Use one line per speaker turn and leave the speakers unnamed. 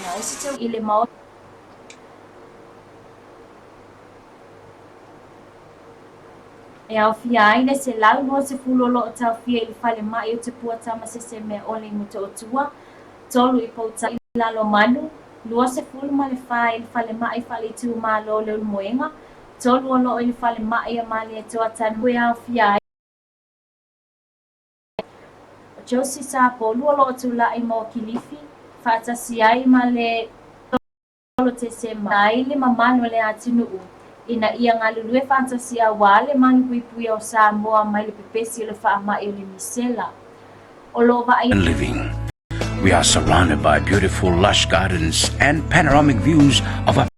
na o se tau I le mau e au fia aina se lau no se fulo lo o tau fia I le fale mai o te pua tama se se me ole I muta o tua tolu I pouta I lalo manu lua se fulu ma le fa I le fale mai fale I tu ma lo le moenga tolu o lo I le fale mai a mali e toa tanu e au fia o Josie sa po lua lo o tu la I mo kilifi fa atasi ai ma le tolo te se mai le mamano le atinu u ina ia ngalulue fantasia wale mangi pui o Samoa mai le pepesi le wha mai o le misela. O lo va ai
living. We are surrounded by beautiful lush gardens and panoramic views of a